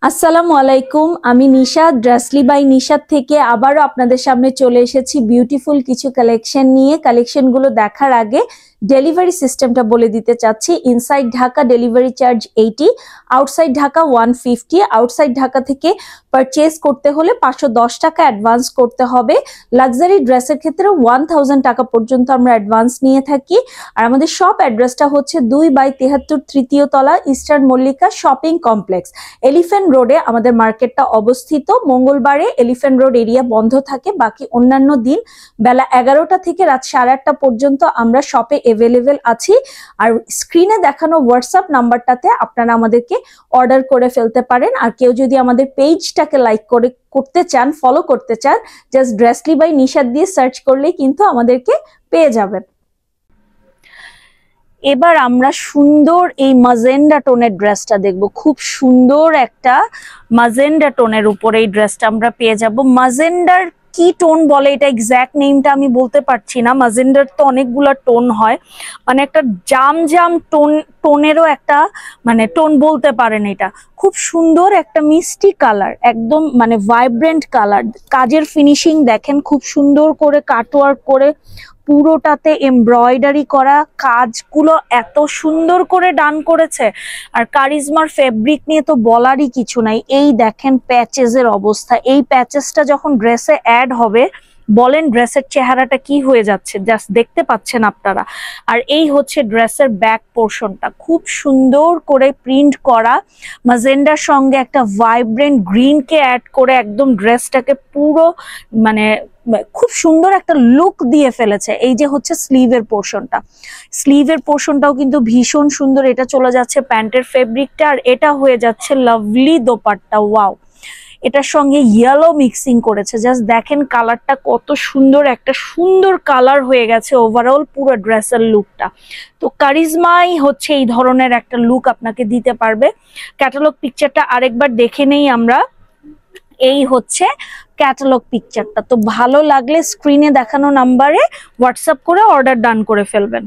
আসসালামু আলাইকুম, আমি নিশাদ ড্রেসলি বাই নিশাদ থেকে আবারও আপনাদের সামনে চলে এসেছি বিউটিফুল কিছু কালেকশন নিয়ে। কালেকশনগুলো দেখার আগে ডেলিভারি সিস্টেমটা বলে দিতে চাচ্ছি। Inside Dhaka delivery charge 80, outside Dhaka 150। Outside Dhaka থেকে পারচেজ করতে হলে 510 টাকা অ্যাডভান্স করতে হবে। লাক্সারি ড্রেসের ক্ষেত্রে 1000 টাকা পর্যন্ত আমরা অ্যাডভান্স নিয়ে থাকি। আর আমাদের শপ অ্যাড্রেসটা হচ্ছে 2/73 তৃতীয় তলা, eastern Mallika shopping complex, elephant রোডে আমাদের মার্কেটটা অবস্থিত। মঙ্গলবারে এলিফ্যান্ট রোড এরিয়া বন্ধ থাকে, বাকি অন্যান্য দিন বেলা 11টা থেকে রাত 8:30 পর্যন্ত আমরা শপে অ্যাভেলেবেল আছি। আর স্ক্রিনে দেখানো হোয়াটসঅ্যাপ নাম্বারটাতে আপনারা আমাদেরকে অর্ডার করে ফেলতে পারেন। আর কেউ যদি আমাদের পেজটাকে লাইক করতে চান, ফলো করতে চান, জাস্ট ড্রেসলি বাই নিশাদ দিয়ে সার্চ করলেই কিন্তু আমাদেরকে পেয়ে যাবেন। এবার আমরা সুন্দর এই মাজেন্ডা টোনের ড্রেসটা দেখব। খুব সুন্দর একটা মাজেন্ডা টোনের উপরে এই ড্রেসটা আমরা পেয়ে যাব। মাজেন্ডার কি টোন বলে এটা এক্স্যাক্ট নেমটা আমি বলতে পারছি না। মাজেন্ডার তো অনেকগুলা টোন হয়, মানে একটা জাম জাম টোনেরও একটা মানে টোন বলতে পারেন। এটা খুব সুন্দর একটা মিষ্টি কালার, একদম মানে ভাইব্রেন্ট কালার। কাজের ফিনিশিং দেখেন, খুব সুন্দর করে কাটওয়ার্ক করে পুরোটাতে এমব্রয়ডারি করা, কাজগুলো এত সুন্দর করে ডান করেছে। আর কারিজমার ফেব্রিক নিয়ে তো বলারই কিছু নাই। এই দেখেন প্যাচেসের অবস্থা, এই প্যাচেসটা যখন ড্রেসে অ্যাড হবে বলেন ড্রেসের চেহারাটা কি হয়ে যাচ্ছে, জাস্ট দেখতে পাচ্ছেন আপনারা। আর এই হচ্ছে ড্রেসের ব্যাক পোর্শনটা, খুব সুন্দর করে প্রিন্ট করা, মাজেন্ডার সঙ্গে একটা ভাইব্রেন্ট গ্রিনকে অ্যাড করে একদম ড্রেসটাকে পুরো মানে খুব সুন্দর একটা লুক দিয়ে ফেলেছে। এই যে হচ্ছে স্লিভের পোর্শনটা, স্লিভের পোর্শনটাও কিন্তু ভীষণ সুন্দর। এটা চলে যাচ্ছে প্যান্টের ফেব্রিকটা, আর এটা হয়ে যাচ্ছে লাভলি দোপাট্টা। ওয়াও, এটার সঙ্গে ইয়েলো মিক্সিং করেছে, জাস্ট দেখেন কালারটা কত সুন্দর, একটা সুন্দর কালার হয়ে গেছে ওভারঅল পুরো ড্রেসের লুকটা। তো কারিজমাই হচ্ছে এই ধরনের একটা লুক আপনাকে দিতে পারবে। ক্যাটালগ পিকচারটা আরেকবার দেখে নেই আমরা। এই হচ্ছে ক্যাটালগ পিকচারটা। তো ভালো লাগলে স্ক্রিনে দেখানো নাম্বারে হোয়াটসঅ্যাপ করে অর্ডার ডান করে ফেলবেন।